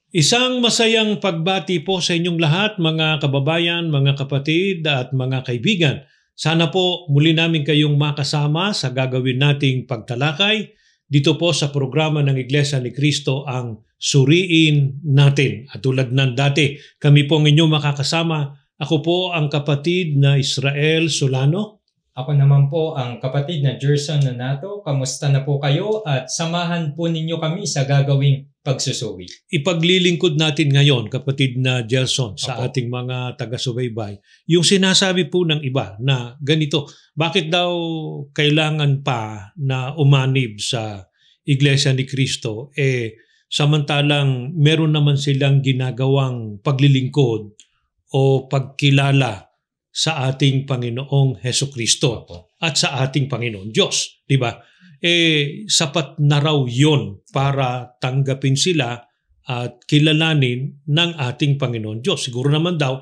Isang masayang pagbati po sa inyong lahat, mga kababayan, mga kapatid at mga kaibigan. Sana po muli namin kayong makasama sa gagawin nating pagtalakay dito po sa programa ng Iglesia ni Cristo, ang Suriin Natin. At tulad ng dati, kami po ang inyong makakasama. Ako po ang kapatid na Israel Solano. Ako naman po ang kapatid na Gerson Nonato. Kamusta na po kayo at samahan po ninyo kami sa gagawing pagsusuwi. Ipaglilingkod natin ngayon, kapatid na Gerson, sa ating mga taga-subaybay, yung sinasabi po ng iba na ganito, bakit daw kailangan pa na umanib sa Iglesia ni Cristo? Samantalang meron naman silang ginagawang paglilingkod o pagkilala sa ating Panginoong Hesukristo at sa ating Panginoon Diyos, di ba? Sapat na raw yun para tanggapin sila at kilalanin ng ating Panginoon Diyos. Siguro naman daw,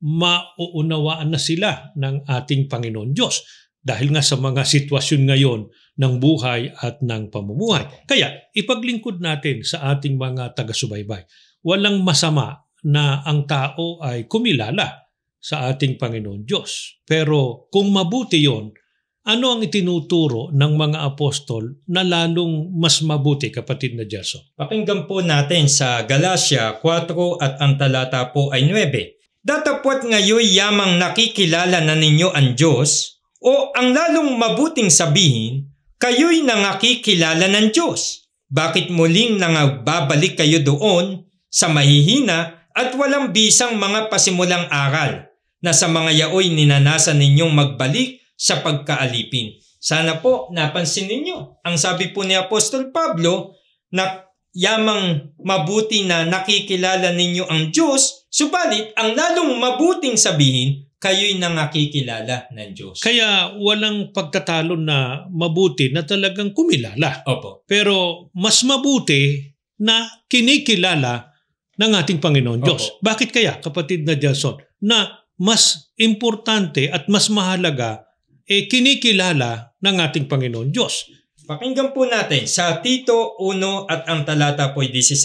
mauunawaan na sila ng ating Panginoon Diyos dahil nga sa mga sitwasyon ngayon ng buhay at ng pamumuhay. Kaya, ipaglingkod natin sa ating mga taga-subaybay. Walang masama na ang tao ay kumilala sa ating Panginoon Diyos. Pero kung mabuti yon, ano ang itinuturo ng mga apostol na lalong mas mabuti, kapatid na Gerson? Pakinggan po natin sa Galatia 4 at ang talata po ay 9. Datapwat ngayoy yamang nakikilala na ninyo ang Diyos, o ang lalong mabuting sabihin, kayo'y nangakikilala ng Diyos. Bakit muling nangagbabalik kayo doon sa mahihina at walang bisang mga pasimulang aral na sa mga yaoy ninanasan ninyong magbalik sa pagkaalipin? Sana po napansin ninyo ang sabi po ni Apostol Pablo na yamang mabuti na nakikilala ninyo ang Diyos, subalit ang lalong mabuting sabihin, kayo'y nangakikilala ng Diyos. Kaya walang pagtatalo na mabuti na talagang kumilala. Opo. Pero mas mabuti na kinikilala ng ating Panginoon Diyos. Opo. Bakit kaya, kapatid na Gerson, na mas importante at mas mahalaga kinikilala ng ating Panginoon Diyos? Pakinggan po natin sa Tito 1 at ang talata po 16.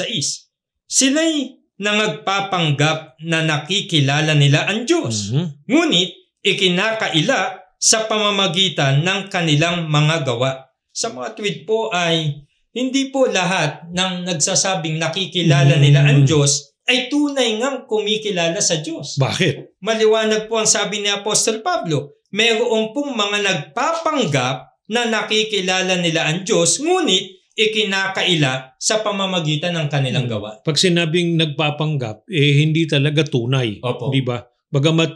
Sila'y nangagpapanggap na nakikilala nila ang Diyos, ngunit ikinakaila sa pamamagitan ng kanilang mga gawa. Sa mga tweet po ay hindi po lahat ng nagsasabing nakikilala nila ang Diyos ay tunay ngang kumikilala sa Diyos. Bakit? Maliwanag po ang sabi ni Apostol Pablo, mayroon pong mga nagpapanggap na nakikilala nila ang Diyos, ngunit ikinakaila sa pamamagitan ng kanilang gawa. Pag sinabing nagpapanggap, hindi talaga tunay. Opo. Di ba? Bagamat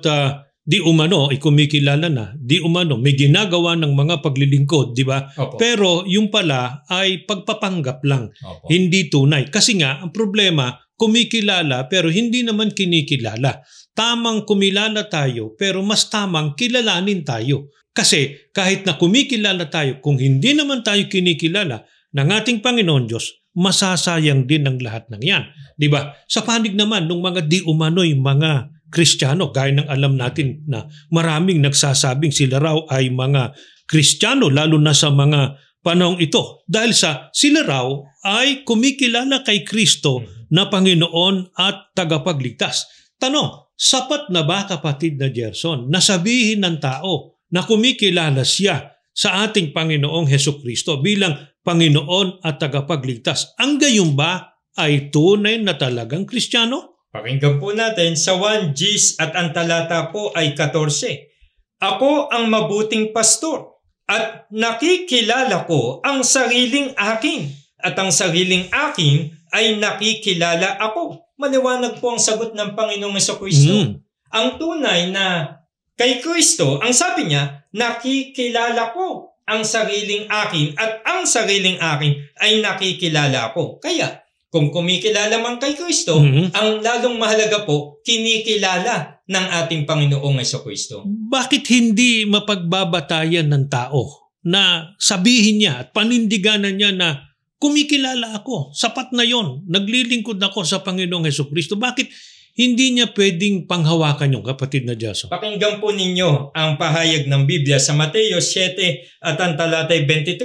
di umano, kumikilala na, di umano, may ginagawa ng mga paglilingkod, di ba? Opo. Pero yung pala ay pagpapanggap lang, Opo. hindi tunay. Kasi nga, ang problema, kumikilala pero hindi naman kinikilala. Tamang kumilala tayo pero mas tamang kilalanin tayo. Kasi kahit na kumikilala tayo, kung hindi naman tayo kinikilala ng ating Panginoon Diyos, masasayang din ang lahat ng yan. Diba? Sa panig naman ng mga di umano'y mga Kristiyano, gaya ng alam natin na maraming nagsasabing sila raw ay mga Kristiyano, lalo na sa mga panahong ito. Dahil sila raw ay kumikilala kay Kristo na Panginoon at tagapagligtas. Tanong, sapat na ba, kapatid na Gerson, na sabihin ng tao na kumikilala siya sa ating Panginoong Hesukristo bilang Panginoon at tagapagligtas? Ang gayon ba ay tunay na talagang Kristiyano? Pakinggan po natin sa 1 Gs at ang talata po ay 14. Ako ang mabuting pastor at nakikilala ko ang sariling akin at ang sariling akin ay nakikilala ako. Maliwanag po ang sagot ng Panginoong Hesukristo. Ang tunay na kay Kristo, ang sabi niya, nakikilala ko ang sariling akin at ang sariling akin ay nakikilala ko. Kaya, kung kumikilala man kay Kristo, ang lalong mahalaga po, kinikilala ng ating Panginoong Hesukristo. Bakit hindi mapagbabatayan ng tao na sabihin niya at panindiganan niya na kumikilala ako, sapat na yon, naglilingkod ako sa Panginoong Hesukristo? Bakit hindi niya pwedeng panghawakan yung, kapatid na Jason? Pakinggan po ninyo ang pahayag ng Biblia sa Mateo 7 at ang talatay 23.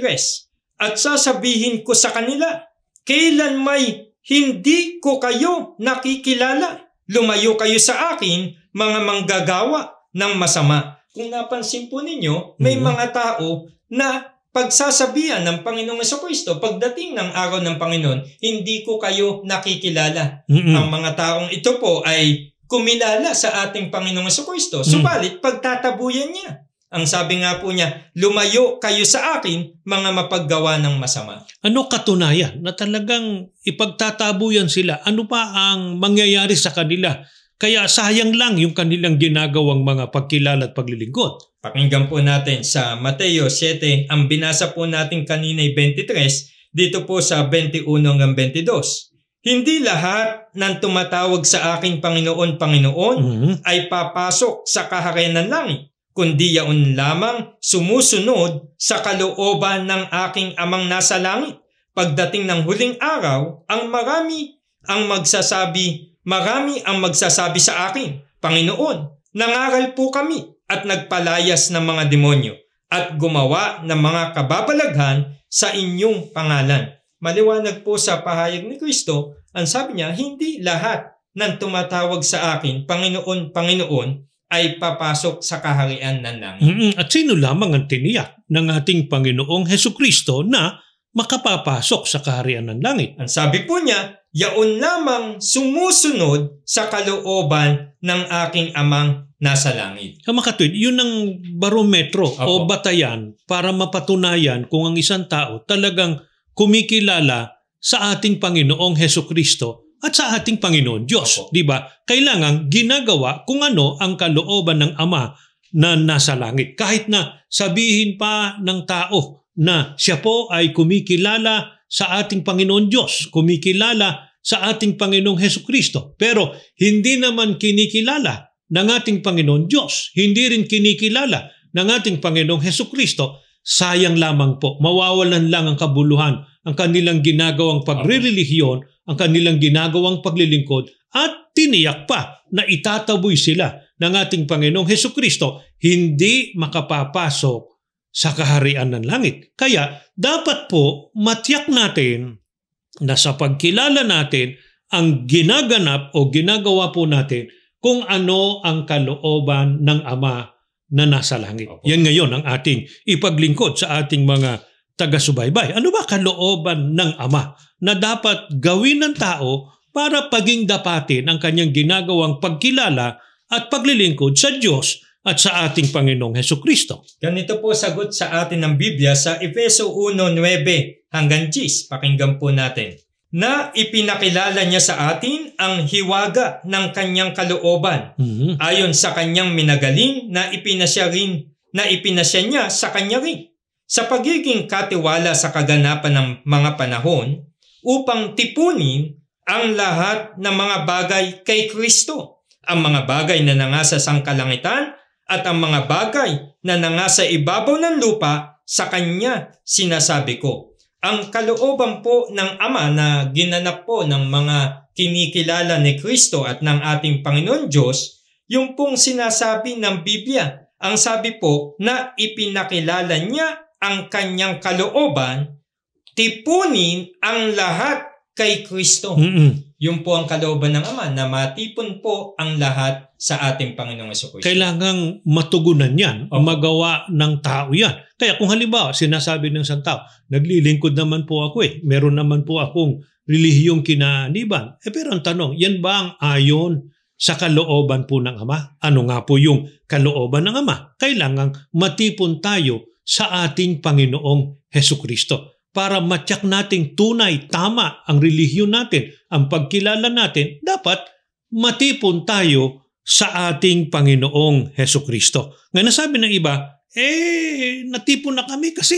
At sasabihin ko sa kanila, kailan may hindi ko kayo nakikilala. Lumayo kayo sa akin, mga manggagawa ng masama. Kung napansin po ninyo, may mga tao na pagsasabihan ng Panginoong Jesucristo, pagdating ng araw ng Panginoon, hindi ko kayo nakikilala. Ang mga taong ito po ay kumilala sa ating Panginoong Jesucristo. Subalit, pagtatabuyan niya. Ang sabi nga po niya, lumayo kayo sa akin, mga mapaggawa ng masama. Ano katunayan na talagang ipagtatabuyan sila? Ano pa ang mangyayari sa kanila? Kaya sayang lang yung kanilang ginagawang mga pagkilala at paglilingkod. Pakinggan po natin sa Mateo 7, ang binasa po natin kanina ay 23, dito po sa 21 hanggang 22. Hindi lahat ng tumatawag sa aking Panginoon, Panginoon ay papasok sa kaharian ng langit, kundi yaon lamang sumusunod sa kalooban ng aking amang nasa langit. Pagdating ng huling araw, marami ang magsasabi sa akin, Panginoon, nangaral po kami at nagpalayas ng mga demonyo at gumawa ng mga kababalaghan sa inyong pangalan. Maliwanag po sa pahayag ni Kristo, ang sabi niya, hindi lahat ng tumatawag sa akin, Panginoon, Panginoon, ay papasok sa kaharian ng langit. At sino lamang ang tiniyak ng ating Panginoong Hesukristo na makapapasok sa kaharian ng langit? Ang sabi po niya, yaon lamang sumusunod sa kalooban ng aking amang nasa langit. Kamakatwid, yun ang barometro o batayan para mapatunayan kung ang isang tao talagang kumikilala sa ating Panginoong Hesukristo at sa ating Panginoon Diyos. Diba? Kailangan ginagawa kung ano ang kalooban ng Ama na nasa langit. Kahit na sabihin pa ng tao na siya po ay kumikilala sa ating Panginoon Diyos, kumikilala sa ating Panginoong Hesukristo. Pero hindi naman kinikilala ng ating Panginoon Diyos, hindi rin kinikilala ng ating Panginoong Hesukristo, sayang lamang po, mawawalan lang ang kabuluhan, ang kanilang ginagawang pagrirelihiyon, ang kanilang ginagawang paglilingkod, at tiniyak pa na itataboy sila ng ating Panginoong Hesukristo, hindi makapapasok sa kaharian ng langit. Kaya dapat po matiyak natin na sa pagkilala natin ang ginaganap o ginagawa po natin kung ano ang kalooban ng Ama na nasa langit. Yan ngayon ang ating ipaglingkod sa ating mga taga-subaybay. Ano ba kalooban ng Ama na dapat gawin ng tao para paging dapatin ang kanyang ginagawang pagkilala at paglilingkod sa Diyos at sa ating Panginoong Hesukristo? Ganito po sagot sa atin ng Biblia sa Efeso 1:9 hanggang 10. Pakinggan po natin. Na ipinakilala niya sa atin ang hiwaga ng kanyang kalooban ayon sa kanyang minagaling na ipinasya niya sa kanya rin sa pagiging katiwala sa kaganapan ng mga panahon upang tipunin ang lahat ng mga bagay kay Kristo, ang mga bagay na nangasa sa sangkalangitan at ang mga bagay na nangasa ibabaw ng lupa, sa kanya sinasabi ko. Ang kalooban po ng Ama na ginanap po ng mga kinikilala ni Kristo at ng ating Panginoon Diyos, yung pong sinasabi ng Biblia. Ang sabi po na ipinakilala niya ang kanyang kalooban, tipunin ang lahat kay Kristo. Yun po ang kalooban ng Ama, na matipon po ang lahat sa ating Panginoong Jesucristo. Kailangang matugunan yan, magawa ng tao yan. Kaya kung halimbawa, sinasabi ng isang tao, naglilingkod naman po ako meron naman po akong relihiyong kinaniban. Pero ang tanong, yan ba ang ayon sa kalooban po ng Ama? Ano nga po yung kalooban ng Ama? Kailangang matipon tayo sa ating Panginoong Hesukristo para matyak nating tunay, tama ang relihiyon natin, ang pagkilala natin, dapat matipon tayo sa ating Panginoong Hesukristo. Ngayon nasabi ng iba, natipon na kami kasi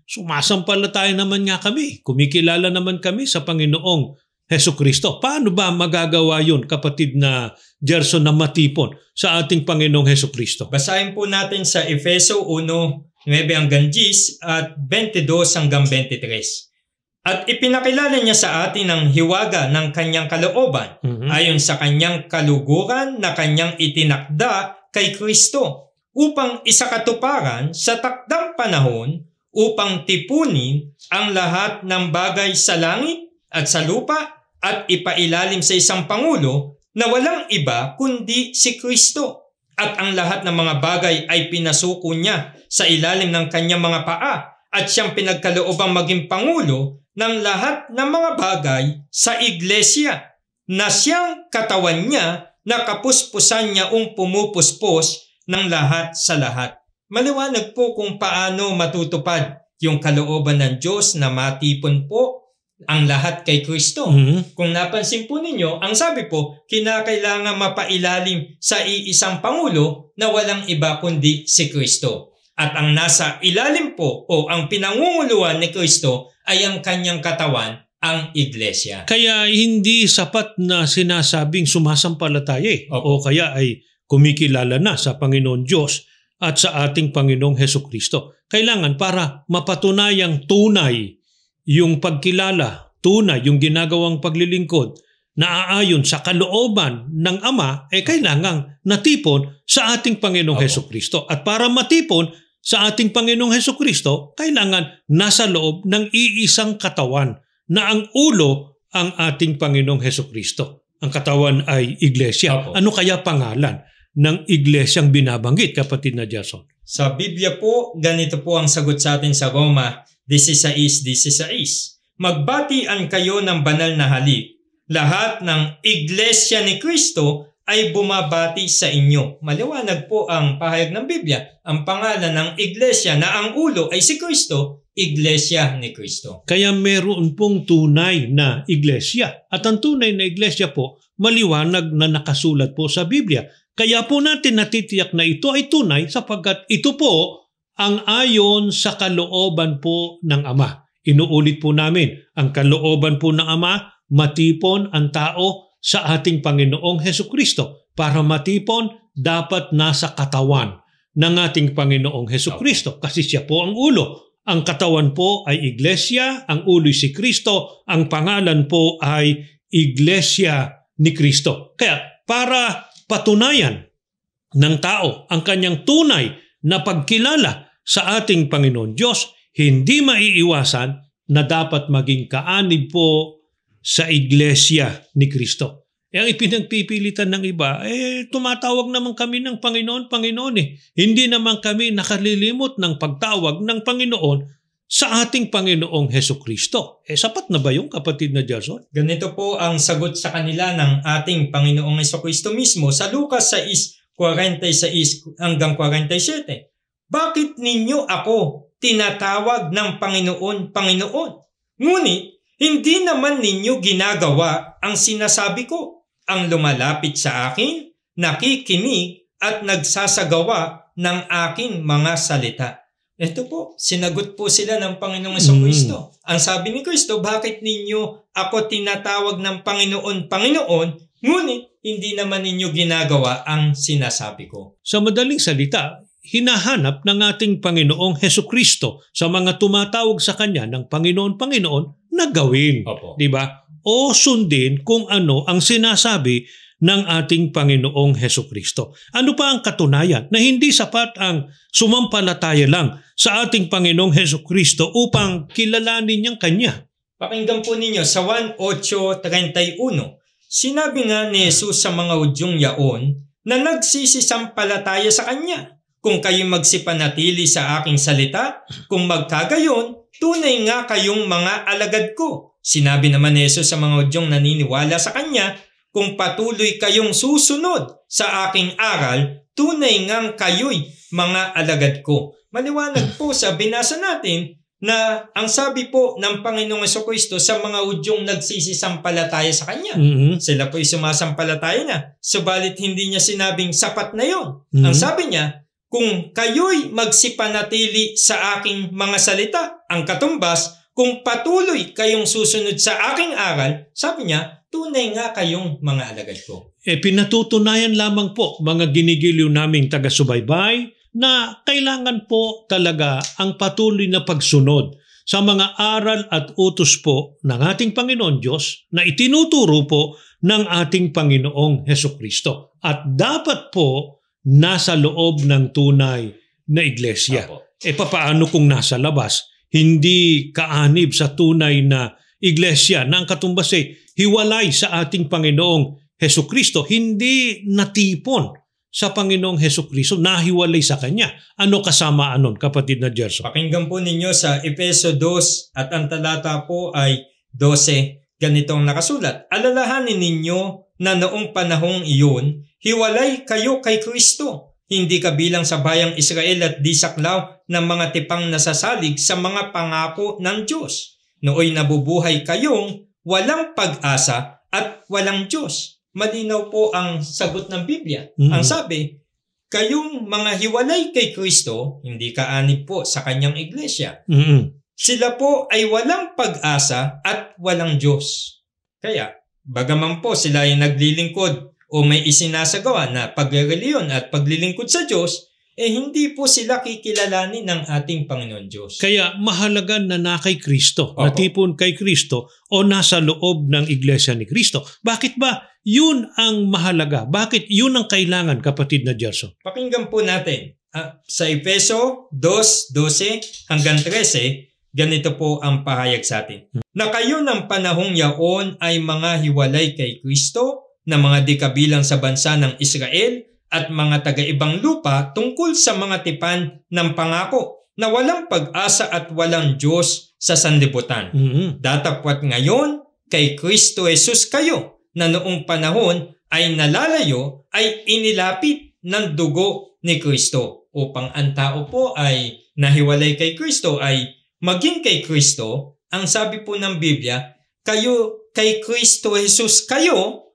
sumasampalataya naman nga kami, kumikilala naman kami sa Panginoong Hesukristo. Paano ba magagawa yun, kapatid na Gerson, na matipon sa ating Panginoong Hesukristo? Basahin po natin sa Efeso 1:9 hanggang 10 at 22 hanggang 23. At ipinakilala niya sa atin ang hiwaga ng kanyang kalooban ayon sa kanyang kaluguran na kanyang itinakda kay Kristo upang isakatuparan sa takdang panahon upang tipunin ang lahat ng bagay sa langit at sa lupa at ipailalim sa isang pangulo na walang iba kundi si Kristo. At ang lahat ng mga bagay ay pinasuko niya sa ilalim ng kanyang mga paa at siyang pinagkaloobang maging pangulo ng lahat ng mga bagay sa iglesia na siyang katawan niya na kapuspusan niya pumupuspos ng lahat sa lahat. Maliwanag po kung paano matutupad yung kalooban ng Diyos na matipon po ang lahat kay Kristo. Kung napansin po ninyo, ang sabi po, kinakailangan mapailalim sa iisang pangulo na walang iba kundi si Kristo. At ang nasa ilalim po o ang pinangunguluan ni Kristo ay ang kanyang katawan, ang iglesia. Kaya hindi sapat na sinasabing sumasampalataya o kaya ay kumikilala na sa Panginoon Diyos at sa ating Panginoong Hesukristo. Kailangan para mapatunayang tunay yung pagkilala, tunay yung ginagawang paglilingkod na aayon sa kalooban ng Ama, kailangang natipon sa ating Panginoong Hesukristo. At para matipon sa ating Panginoong Hesukristo, kailangan nasa loob ng iisang katawan na ang ulo ang ating Panginoong Hesukristo. Ang katawan ay iglesia. Ano kaya pangalan ng iglesyang binabanggit, kapatid na Jason? Sa Biblia po, ganito po ang sagot sa atin sa Roma 16:16. Magbatian kayo ng banal na halik. Lahat ng iglesia ni Kristo ay bumabati sa inyo. Maliwanag po ang pahayag ng Biblia. Ang pangalan ng iglesia na ang ulo ay si Kristo, iglesia ni Kristo. Kaya meron pong tunay na iglesia. At ang tunay na iglesia po, maliwanag na nakasulat po sa Biblia. Kaya po natin natitiyak na ito ay tunay sapagkat ito po ang ayon sa kalooban po ng Ama. Inuulit po namin, ang kalooban po ng Ama, matipon ang tao sa ating Panginoong Hesukristo. Para matipon, dapat nasa katawan ng ating Panginoong Hesukristo kasi siya po ang ulo. Ang katawan po ay iglesia, ang ulo si Kristo, ang pangalan po ay iglesia ni Kristo. Kaya para patunayan ng tao ang kanyang tunay na pagkilala sa ating Panginoon Diyos, hindi maiiwasan na dapat maging kaanib po sa iglesia ni Kristo. Ang ipinagpipilitan ng iba, tumatawag naman kami ng Panginoon, Panginoon . Hindi naman kami nakalilimot ng pagtawag ng Panginoon sa ating Panginoong Hesukristo. Sapat na ba yung kapatid na Jason? Ganito po ang sagot sa kanila ng ating Panginoong Hesukristo mismo sa Lucas 6:46 hanggang 47. Bakit ninyo ako tinatawag ng Panginoon, Panginoon? Ngunit hindi naman ninyo ginagawa ang sinasabi ko. Ang lumalapit sa akin, nakikinig at nagsasagawa ng aking mga salita. Ito po, sinagot po sila ng Panginoong Hesukristo. Ang sabi ni Kristo, bakit ninyo ako tinatawag ng Panginoon, Panginoon, ngunit hindi naman ninyo ginagawa ang sinasabi ko? Sa madaling salita, hinahanap ng ating Panginoong Hesukristo sa mga tumatawag sa Kanya ng Panginoon, Panginoon na gawin. Di ba? O sundin kung ano ang sinasabi ng ating Panginoong Hesukristo. Ano pa ang katunayan na hindi sapat ang sumampalataya lang sa ating Panginoong Hesukristo upang kilalanin niyang Kanya? Pakinggan po ninyo sa 1:8-31. Sinabi nga ni Jesus sa mga Hudyong yaon na nagsisisampalataya sa Kanya. Kung kayo magsipanatili sa aking salita, kung magkagayon, tunay nga kayong mga alagad ko. Sinabi naman ni Jesus sa mga Hudyong naniniwala sa Kanya, kung patuloy kayong susunod sa aking aral, tunay ngang kayo'y mga alagad ko. Maliwanag po sa binasa natin na ang sabi po ng Panginoong Hesukristo sa mga Hudyong nagsisisampalataya sa Kanya. Sila po'y sumasampalataya na. Subalit hindi niya sinabing sapat na yon. Ang sabi niya, kung kayo'y magsipanatili sa aking mga salita, ang katumbas, kung patuloy kayong susunod sa aking aral, sabi niya, tunay nga kayong mga alagad ko. Pinatutunayan lamang po, mga ginigiliw naming taga-subaybay, na kailangan po talaga ang patuloy na pagsunod sa mga aral at utos po ng ating Panginoon Diyos na itinuturo po ng ating Panginoong Hesukristo. At dapat po nasa loob ng tunay na iglesia. Paano kung nasa labas? Hindi kaanib sa tunay na iglesia na ang katumbas ay hiwalay sa ating Panginoong Hesukristo, hindi natipon sa Panginoong Hesukristo, nahiwalay sa Kanya. Ano kasamaan nun, kapatid na Gerson? Pakinggan po ninyo sa Efeso 2 at ang talata po ay 12. Ganitong nakasulat, alalahanin ninyo na noong panahong iyon, hiwalay kayo kay Kristo, hindi kabilang sa bayang Israel at di saklaw ng mga tipang nasasalig sa mga pangako ng Diyos. Nooy nabubuhay kayong walang pag-asa at walang Diyos. Malinaw po ang sagot ng Biblia. Ang sabi, kayong mga hiwalay kay Kristo, hindi kaanib po sa kanyang iglesia. Sila po ay walang pag-asa at walang Diyos. Kaya, bagaman po sila ay naglilingkod o may isinasagawa na pagreliyon at paglilingkod sa Diyos, hindi po sila kikilalanin ng ating Panginoon Diyos. Kaya mahalaga na kay Kristo, natipon kay Kristo o nasa loob ng iglesia ni Kristo. Bakit ba? Yun ang mahalaga. Bakit? Yun ang kailangan, kapatid na Gerson. Pakinggan po natin. Sa Efeso 2:12 hanggang 13, ganito po ang pahayag sa atin. Na kayo ng panahong yaon ay mga hiwalay kay Kristo, na mga di kabilang sa bansa ng Israel, at mga taga-ibang lupa tungkol sa mga tipan ng pangako na walang pag-asa at walang Diyos sa sanlibutan. Datapwat ngayon kay Kristo Jesus kayo na noong panahon ay nalalayo ay inilapit ng dugo ni Kristo upang ang tao po ay nahiwalay kay Kristo ay maging kay Kristo. Ang sabi po ng Biblia, kayo kay Kristo Jesus kayo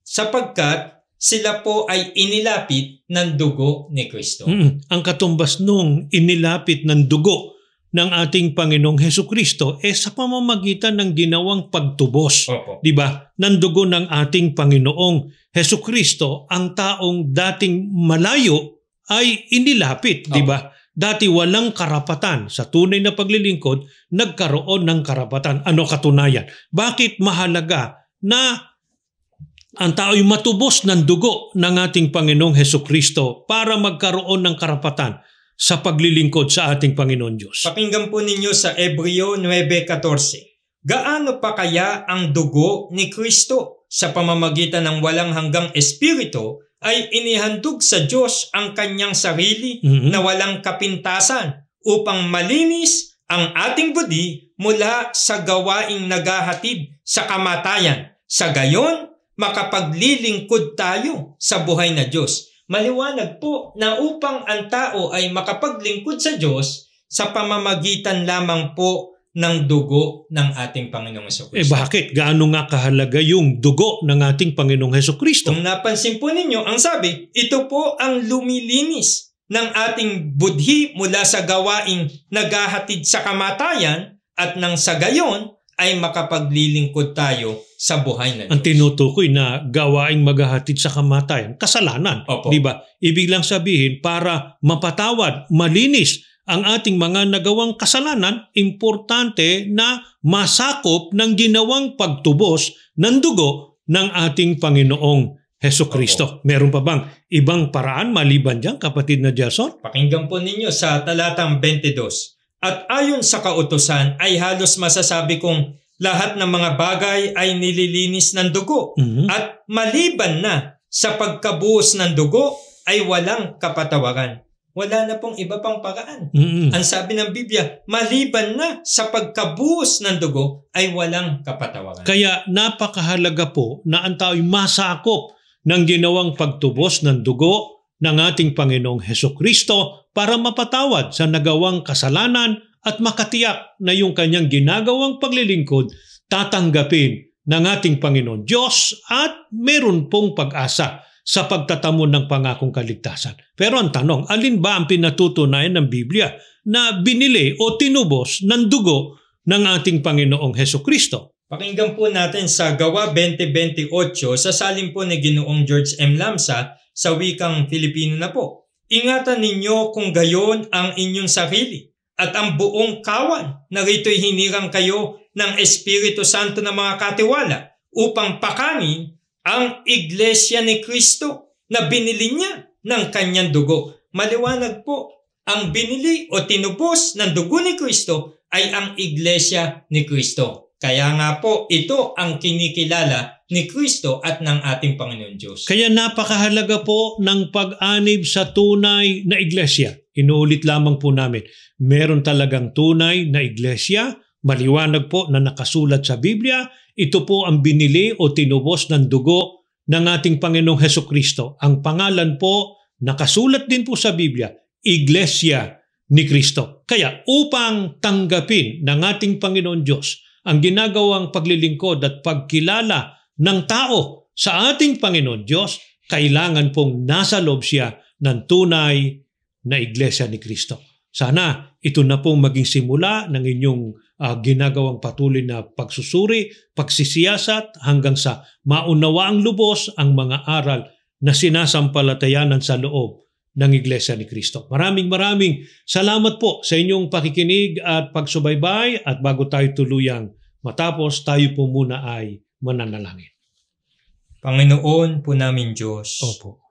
sapagkat sila po ay inilapit ng dugo ni Kristo. Ang katumbas nung inilapit ng dugo ng ating Panginoong Hesukristo sa pamamagitan ng ginawang pagtubos. Di ba? Ng dugo ng ating Panginoong Hesukristo, ang taong dating malayo ay inilapit. Di ba? Dati walang karapatan. Sa tunay na paglilingkod, nagkaroon ng karapatan. Ano katunayan? Bakit mahalaga na ang tao'y matubos ng dugo ng ating Panginoong Hesukristo para magkaroon ng karapatan sa paglilingkod sa ating Panginoon Diyos? Pakinggan po ninyo sa Hebreo 9:14. Gaano pa kaya ang dugo ni Kristo sa pamamagitan ng walang hanggang espiritu ay inihandog sa Diyos ang kanyang sarili na walang kapintasan upang malinis ang ating budi mula sa gawaing naghahatid sa kamatayan. Sa gayon, makapaglilingkod tayo sa buhay na Diyos. Maliwanag po na upang ang tao ay makapaglingkod sa Diyos sa pamamagitan lamang po ng dugo ng ating Panginoong Hesukristo. Bakit? Gaano nga kahalaga yung dugo ng ating Panginoong Hesukristo? Kung napansin po ninyo, ang sabi, ito po ang lumilinis ng ating budhi mula sa gawaing naghahatid sa kamatayan at nang sa gayon ay makapaglilingkod tayo sa buhay na Diyos. Ang tinutukoy na gawaing maghahatid sa kamatayan, kasalanan. Di ba? Ibig lang sabihin, para mapatawad, malinis ang ating mga nagawang kasalanan, importante na masakop ng ginawang pagtubos ng dugo ng ating Panginoong Hesukristo. Meron pa bang ibang paraan maliban dyan, kapatid na Gerson? Pakinggan po ninyo sa talatang 22. At ayon sa kautusan ay halos masasabi kong lahat ng mga bagay ay nililinis ng dugo. At maliban na sa pagkabuhos ng dugo ay walang kapatawaran. Wala na pong iba pang paraan. Ang sabi ng Biblia, maliban na sa pagkabuhos ng dugo ay walang kapatawaran. Kaya napakahalaga po na ang tao'y masakop ng ginawang pagtubos ng dugo ng ating Panginoong Hesukristo para mapatawad sa nagawang kasalanan at makatiyak na yung kanyang ginagawang paglilingkod tatanggapin ng ating Panginoon Diyos at meron pong pag-asa sa pagtatamon ng pangakong kaligtasan. Pero ang tanong, alin ba ang pinatutunayan ng Biblia na binili o tinubos ng dugo ng ating Panginoong Hesukristo? Pakinggan po natin sa Gawa 20:28 sa salin po ni Ginoong George M. Lamsa sa wikang Filipino na po. Ingatan ninyo kung gayon ang inyong sarili at ang buong kawan na rito'y hinirang kayo ng Espiritu Santo na mga katiwala upang pakanin ang Iglesia ni Kristo na binili niya ng kanyang dugo. Maliwanag po, ang binili o tinubos ng dugo ni Kristo ay ang Iglesia ni Kristo. Kaya nga po, ito ang kinikilala ni Kristo at ng ating Panginoon Diyos. Kaya napakahalaga po ng pag-anib sa tunay na iglesia. Inuulit lamang po namin, meron talagang tunay na iglesia, maliwanag po na nakasulat sa Biblia. Ito po ang binili o tinubos ng dugo ng ating Panginoong Hesukristo. Ang pangalan po, nakasulat din po sa Biblia, Iglesia ni Kristo. Kaya upang tanggapin ng ating Panginoon Diyos ang ginagawang paglilingkod at pagkilala ng tao sa ating Panginoon Diyos, kailangan pong nasa loob siya ng tunay na Iglesia ni Kristo. Sana ito na pong maging simula ng inyong ginagawang patuloy na pagsusuri, pagsisiyasat hanggang sa maunawaang lubos ang mga aral na sinasampalatayanan sa loob ng Iglesia ni Kristo. Maraming salamat po sa inyong pakikinig at pagsubaybay, at bago tayo tuluyang matapos, tayo po muna ay mananalangin. Panginoon po namin Diyos, Opo.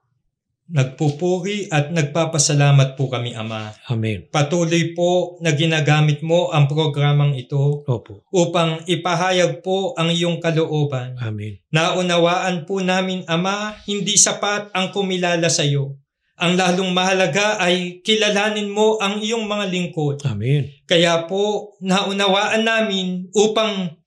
Nagpupuri at nagpapasalamat po kami, Ama. Amen. Patuloy po na ginagamit mo ang programang ito Opo. upang ipahayag po ang iyong kalooban. Amen. Naunawaan po namin, Ama, hindi sapat ang kumilala sa iyo. Ang lalong mahalaga ay kilalanin mo ang iyong mga lingkod. Amen. Kaya po naunawaan namin upang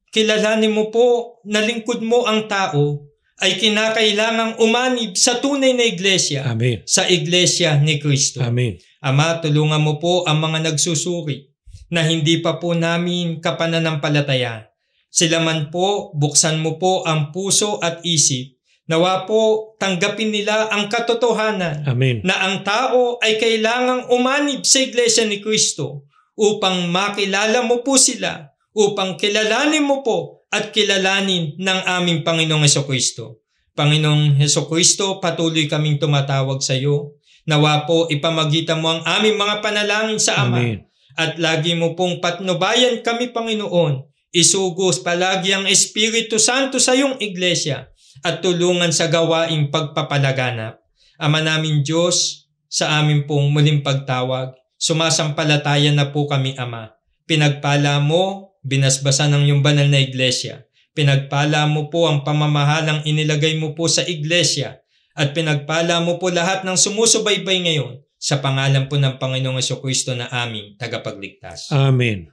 kilalanin mo po na lingkod mo ang tao, ay kinakailangang umanib sa tunay na iglesia. Amen. Sa iglesia ni Kristo. Amen. Ama, tulungan mo po ang mga nagsusuri na hindi pa po namin kapananampalataya. Sila man po, buksan mo po ang puso at isip. Nawa po, tanggapin nila ang katotohanan. Amen. Na ang tao ay kailangang umanib sa iglesia ni Kristo upang makilala mo po sila, upang kilalanin mo po at kilalanin ng aming Panginoong Hesukristo. Panginoong Hesukristo, patuloy kaming tumatawag sa iyo. Nawa po, ipamagitan mo ang aming mga panalangin sa Ama. Amen. At lagi mo pong patnubayan kami, Panginoon. Isugos palagi ang Espiritu Santo sa iyong iglesia at tulungan sa gawaing pagpapalaganap. Ama namin Diyos, sa amin pong muling pagtawag, sumasampalataya na po kami, Ama. Pinagpala mo, binasbasan ng iyong banal na iglesia. Pinagpala mo po ang pamamahalang inilagay mo po sa iglesia at pinagpala mo po lahat ng sumusubaybay ngayon sa pangalan po ng Panginoong Hesukristo na aming tagapagligtas. Amen.